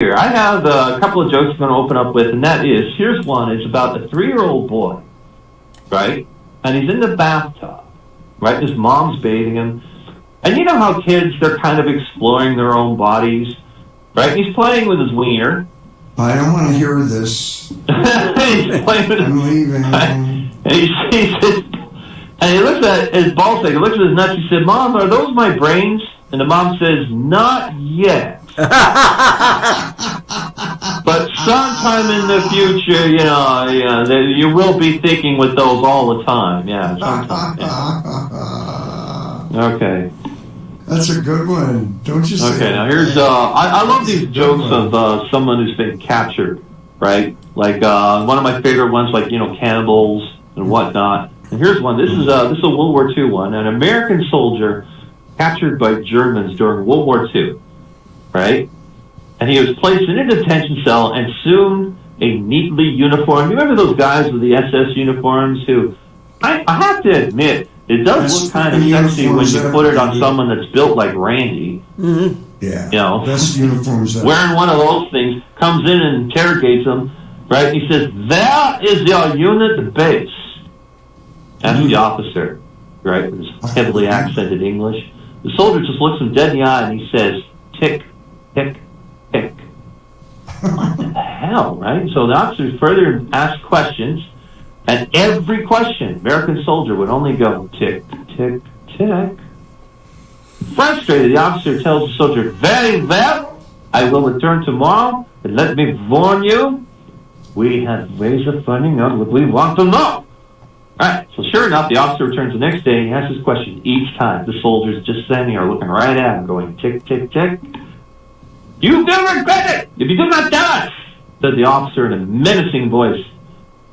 here. I have a couple of jokes I'm going to open up with, and that is, here's one. It's about a 3-year-old boy, right? And he's in the bathtub, right? His mom's bathing him. And you know how kids, they're kind of exploring their own bodies, right? He's playing with his wiener. I don't want to hear this. He's playing with I'm leaving. And he looks at his ball sack, he looks at his nuts, he said, "Mom, are those my brains?" And the mom says, "Not yet. But sometime in the future, you will be thinking with those all the time." Yeah, sometime. Yeah. Okay. That's a good one. Don't you say? Okay, now here's, I love these jokes of someone who's been captured, right? Like, one of my favorite ones, like, cannibals and whatnot. And here's one. This is a World War II one. An American soldier captured by Germans during World War II, right? And he was placed in a detention cell and soon a neatly uniformed. You remember those guys with the SS uniforms who, I have to admit, it does look kind of sexy when you put it on someone that's built like Randy. Mm-hmm. Yeah. Best uniforms ever. Wearing one of those things, comes in and interrogates him, right? He says, "There is your unit base." That's the officer, right? With his heavily accented English. The soldier just looks him dead in the eye and he says, "Tick, tick, tick." What the hell, right? So the officer further asked questions, and every question, American soldier would only go, "Tick, tick, tick." Frustrated, the officer tells the soldier, "Very well, I will return tomorrow, and let me warn you, we have ways of finding out what we want to know." Alright, so sure enough, the officer returns the next day, and he asks his question each time. The soldier's just standing there looking right at him, going, "Tick, tick, tick. You will regret it if you do not tell us," said the officer in a menacing voice.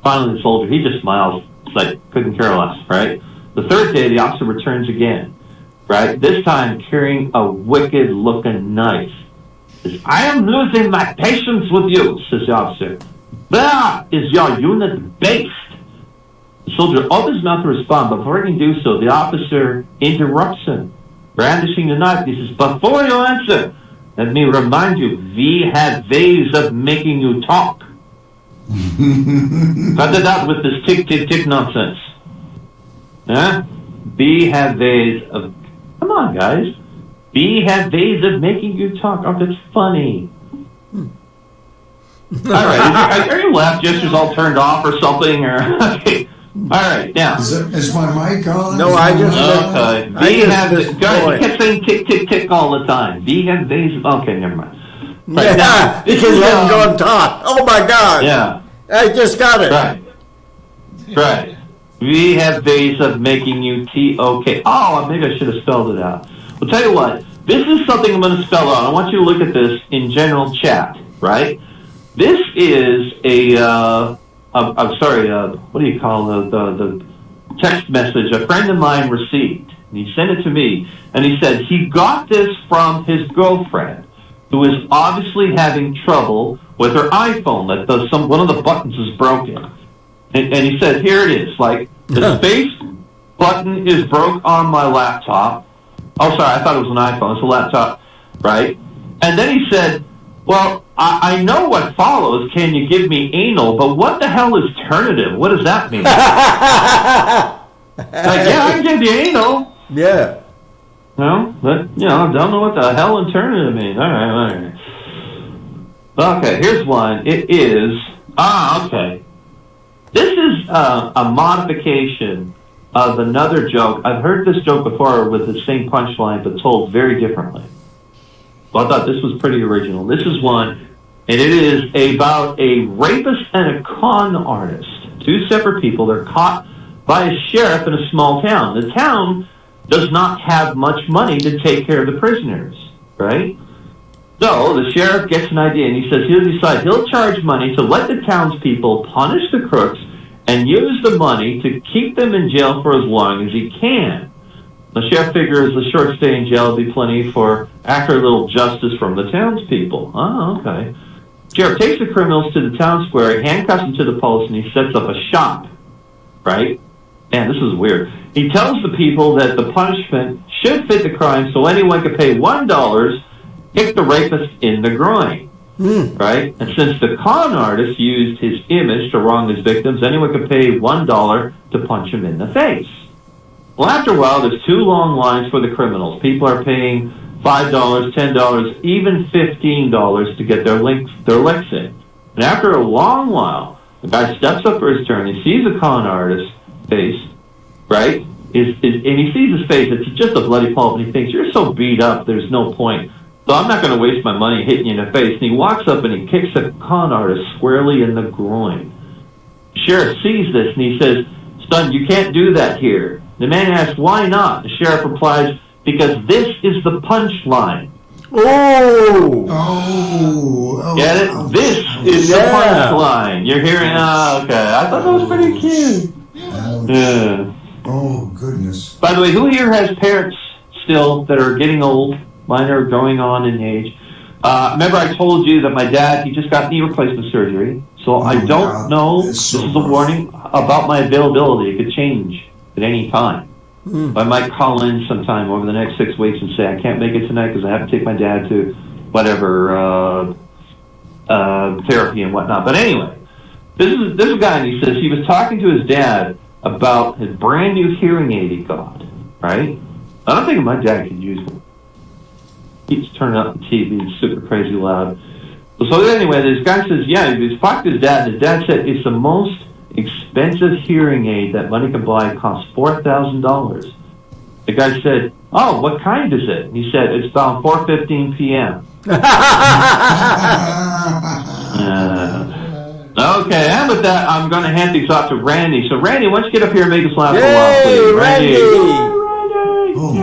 Finally, the soldier, he just smiles. It's like, couldn't care less, right? The third day, the officer returns again, right? This time, carrying a wicked-looking knife. He says, "I am losing my patience with you," says the officer. "Where is your unit based?" The soldier opens his mouth to respond, but before he can do so, the officer interrupts him, brandishing the knife. He says, "Before you answer, let me remind you, we have ways of making you talk." Cut it out with this tick, tick, tick nonsense. Huh? We have ways of... Come on, guys. We have ways of making you talk. Oh, that's funny. All right. Are your laugh gestures all turned off or something? Or okay. All right. Now. Is my mic on? No, I just... Okay. Guys, you kept saying tick, tick, tick all the time. We have ways of... Okay, never mind. Right, yeah, because you haven't gone talk. Oh, my God. Yeah. I just got it. Right. We have ways of making you T-O-K. Oh, maybe I should have spelled it out. Well, tell you what. This is something I'm going to spell out. I want you to look at this in general chat, right? This is I'm sorry, what do you call the text message a friend of mine received. And he sent it to me, and he said he got this from his girlfriend, who is obviously having trouble with her iPhone. That one of the buttons is broken. And he said, here it is, like, the space button is broke on my laptop. Oh, sorry, I thought it was an iPhone. It's a laptop, right? And then he said, well, I know what follows. Can you give me anal? But what the hell is ternative? What does that mean? Like, yeah, I can give you anal. Yeah. No, but, I don't know what the hell alternative means. All right. Okay, here's one. It is, okay. This is a modification of another joke. I've heard this joke before with the same punchline, but told very differently. So I thought this was pretty original. This is one, and it is about a rapist and a con artist. Two separate people. They're caught by a sheriff in a small town. The town does not have much money to take care of the prisoners, right? So the sheriff gets an idea, and he says he'll charge money to let the townspeople punish the crooks and use the money to keep them in jail for as long as he can. The sheriff figures the short stay in jail will be plenty for after a little justice from the townspeople. Oh, okay. Sheriff takes the criminals to the town square, handcuffs them to the post, and he sets up a shop, right? Man, this is weird. He tells the people that the punishment should fit the crime, so anyone could pay $1, kick the rapist in the groin. right? And since the con artist used his image to wrong his victims, anyone could pay $1 to punch him in the face. Well, after a while, there's 2 long lines for the criminals. People are paying $5, $10, even $15 to get their licks in. And after a long while, the guy steps up for his turn. He sees the con artist's face, right? And he sees his face. It's just a bloody pulp. And he thinks, you're so beat up, there's no point. So I'm not going to waste my money hitting you in the face. And he walks up and he kicks the con artist squarely in the groin. The sheriff sees this and he says, son, you can't do that here. The man asks, why not? The sheriff replies, because this is the punchline. Oh! Get it? This is the punchline. You're hearing, okay. I thought that was pretty cute. Yeah. Oh, goodness. By the way, who here has parents still that are getting old? Mine are going on in age. Remember I told you that my dad, he just got knee replacement surgery. So I don't know, this is a warning, about my availability. It could change at any time. I might call in sometime over the next 6 weeks and say I can't make it tonight because I have to take my dad to whatever therapy and whatnot. But anyway, this is a guy, and he says he was talking to his dad about his brand new hearing aid he got, right? I don't think my dad could use one. Keeps turning up the TV, it's super crazy loud. So anyway, this guy says, yeah, he was talking to his dad, and his dad said it's the most expensive hearing aid that money can buy. It costs $4,000. The guy said, oh, what kind is it? And he said, it's about 4:15 p.m. Okay, and with that, I'm going to hand things off to Randy. So, Randy, why don't you get up here and make us laugh for a while, please? Randy! Randy!